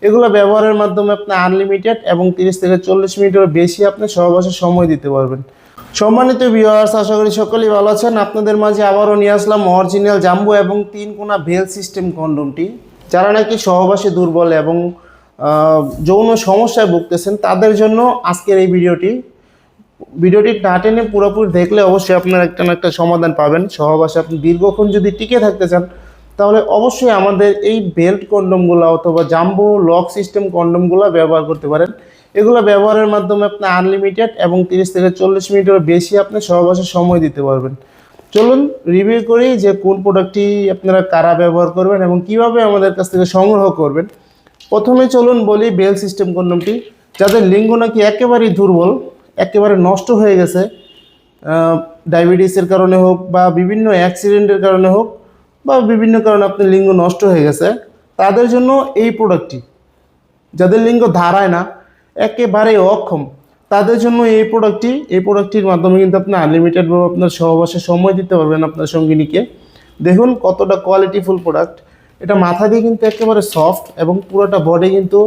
এগুলো ব্যবহারের মাধ্যমে আপনি আনলিমিটেড এবং 30 থেকে 40 মিনিটের বেশি আপনি সহবাসে সময় দিতে পারবেন। সম্মানিত ভিউয়ার্স, আশা করি সকলেই ভালো আছেন। আপনাদের মাঝে আবারও নিয়ে আসলাম অরিজিনাল জাম্বো এবং 3 কোণা বেল সিস্টেম কন্ডোমটি। যারা নাকি সহবাসে দুর্বল এবং যৌন সমস্যায় ভুগতেছেন তাদের জন্য আজকের এই ভিডিওটি না টেনে পুরোপুরি দেখলে অবশ্যই আপনারা একটা না একটা সমাধান পাবেন। সহবাসে আপনি দীর্ঘক্ষণ যদি টিকে থাকতে চান তাহলে অবশ্যই আমাদের এই বেল্ট কন্ডোমগুলো অথবা জাম্বো লক সিস্টেম কন্ডোমগুলো ব্যবহার করতে পারেন। এগুলো ব্যবহারের মাধ্যমে আপনি আনলিমিটেড এবং 30 থেকে 40 মিনিটের বেশি আপনি সহবাসে সময় দিতে পারবেন। চলুন রিভিউ করি যে কোন প্রোডাক্টটি আপনারা কারা ব্যবহার করবেন এবং কিভাবে আমাদের কাছ থেকে সংগ্রহ করবেন। প্রথমে চলুন বলি বেল সিস্টেম কন্ডোমটি। যাদের লিঙ্গ নাকি একেবারেই দুর্বল, একেবারে নষ্ট হয়ে গেছে, ডায়াবেটিসের কারণে হোক বা বিভিন্ন অ্যাক্সিডেন্টের কারণে হোক বা বিভিন্ন কারণে আপনার লিঙ্গ নষ্ট হয়ে গেছে, তাদের জন্য এই প্রোডাক্টটি। যাদের লিঙ্গ ধারায় না, একেবারে অক্ষম, তাদের জন্য এই প্রোডাক্টটির মাধ্যমে কিন্তু আপনি আনলিমিটেডভাবে আপনার সহবাসে সময় দিতে পারবেন আপনার সঙ্গিনীকে। দেখুন কতটা কোয়ালিটিফুল প্রোডাক্ট। এটা মাথা দিয়ে কিন্তু একেবারে সফট এবং পুরোটা বডি কিন্তু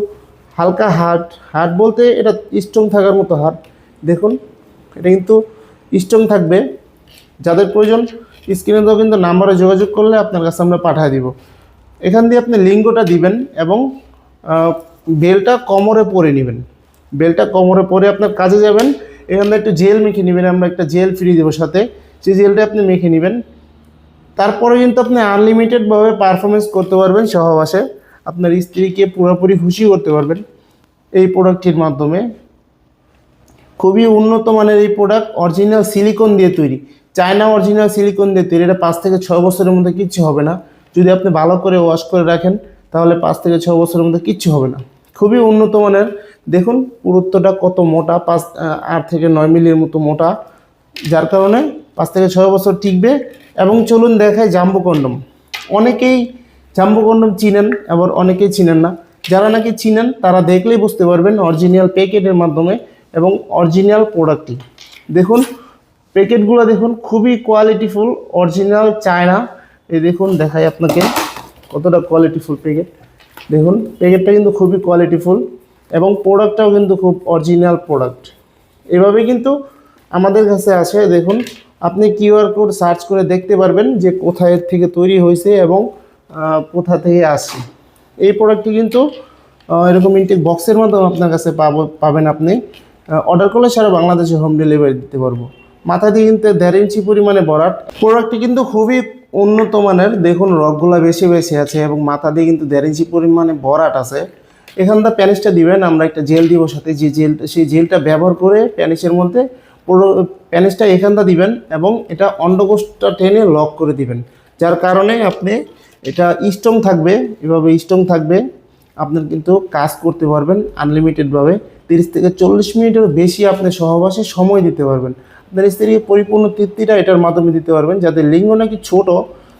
হালকা হার্ড বলতে এটা স্ট্রং থাকার মতো হার্ড। দেখুন এটা কিন্তু স্ট্রং থাকবে। যাদের প্রয়োজন স্ক্রিনে দেওয়া কিন্তু নাম্বারে যোগাযোগ করলে আপনার কাছে আমরা পাঠিয়ে দিব। এখান দিয়ে আপনি লিঙ্গটা দিবেন এবং বেলটা কোমরে পরে নেবেন। বেলটা কোমরে পরে আপনার কাজে যাবেন। এখান থেকে একটু জেল মেখে নেবেন, আমরা একটা জেল ফ্রি দেবো সাথে, সেই জেলটা আপনি মেখে নেবেন। তারপরে কিন্তু আপনি আনলিমিটেডভাবে পারফরমেন্স করতে পারবেন সহবাসে। আপনার স্ত্রীকে পুরোপুরি খুশি করতে পারবেন এই প্রোডাক্টটির মাধ্যমে। খুবই উন্নত মানের এই প্রোডাক্ট, অরিজিনাল সিলিকন দিয়ে তৈরি, চায়না অরিজিনাল সিলিকন দিয়ে তৈরি। এটা 5 থেকে 6 বছরের মধ্যে কিচ্ছু হবে না। যদি আপনি ভালো করে ওয়াশ করে রাখেন তাহলে 5 থেকে 6 বছরের মধ্যে কিচ্ছু হবে না। খুবই উন্নত মানের। দেখুন পুরুত্বটা কত মোটা, 8 থেকে 9 মিলির মতো মোটা, যার কারণে 5 থেকে 6 বছর টিকবে। এবং চলুন দেখায় জাম্বো কন্ডোম। অনেকেই জাম্বো কন্ডোম চিনেন, আবার অনেকেই চিনেন না। যারা নাকি চিনেন তারা দেখলেই বুঝতে পারবেন অরিজিনাল প্যাকেটের মাধ্যমে এবং অরিজিনাল প্রোডাক্টটি। দেখুন প্যাকেটগুলো দেখুন, খুবই কোয়ালিটিফুল, অরিজিনাল চায়না। এই দেখুন দেখাই আপনাকে কতটা কোয়ালিটিফুল প্যাকেট। দেখুন প্যাকেটটা কিন্তু খুবই কোয়ালিটিফুল এবং প্রোডাক্টটাও কিন্তু খুব অরিজিনাল প্রোডাক্ট। এভাবে কিন্তু আমাদের কাছে আছে। দেখুন আপনি কিউআর কোড সার্চ করে দেখতে পারবেন যে কোথায় থেকে তৈরি হয়েছে এবং কোথা থেকে আসছে। এই প্রোডাক্টটি কিন্তু এরকম ইনটেক বক্সের মাধ্যমে আপনার কাছে পাবেন। আপনি অর্ডার করলে সারা বাংলাদেশে হোম ডেলিভারি দিতে পারবো। মাথা দিয়ে কিন্তু 1.5 ইঞ্চি পরিমাণে ভরাট। প্রোডাক্টটি কিন্তু খুবই উন্নত মানের। দেখুন রকগুলো বেশি আছে এবং মাথা দিয়ে কিন্তু 1.5 ইঞ্চি পরিমাণে ভরাট আছে। এখানটা প্যানিসটা দিবেন, আমরা একটা জেল দিব সাথে, যে সেই জেলটা ব্যবহার করে প্যানিসের মধ্যে পুরো প্যানিসটা এখানটা দিবেন এবং এটা অন্ডকোষটা টেনে লক করে দিবেন, যার কারণে আপনি এটা স্ট্রং থাকবে। এভাবে স্ট্রং থাকবে, আপনার কিন্তু কাজ করতে পারবেন আনলিমিটেডভাবে। 30 থেকে 40 মিনিটের বেশি আপনি সহবাসে সময় দিতে পারবেন। আপনার স্ত্রীকে পরিপূর্ণ তৃপ্তিটা এটার মাধ্যমে দিতে পারবেন। যাদের লিঙ্গ নাকি ছোটো,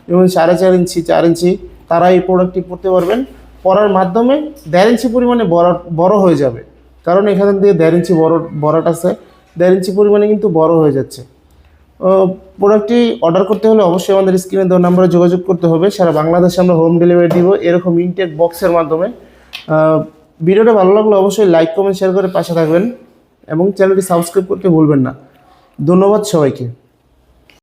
যেমন 4.5 ইঞ্চি 4 ইঞ্চি, তারা এই প্রোডাক্টটি পরতে পারবেন। পরার মাধ্যমে 1.5 ইঞ্চি পরিমাণে বড় হয়ে যাবে, কারণ এখান থেকে 1.5 ইঞ্চি বড়াট আছে, 1.5 ইঞ্চি পরিমাণে কিন্তু বড় হয়ে যাচ্ছে। প্রোডাক্টটি অর্ডার করতে হলে অবশ্যই আমাদের স্ক্রিনে দেওয়া নাম্বারে যোগাযোগ করতে হবে। সারা বাংলাদেশে আমরা হোম ডেলিভারি দিব এরকম ইনটেক বক্সের মাধ্যমে। ভিডিওটা ভালো লাগলে অবশ্যই লাইক কমেন্ট শেয়ার করে পাশে থাকবেন এবং চ্যানেলটি সাবস্ক্রাইব করতে ভুলবেন না। ধন্যবাদ সবাইকে।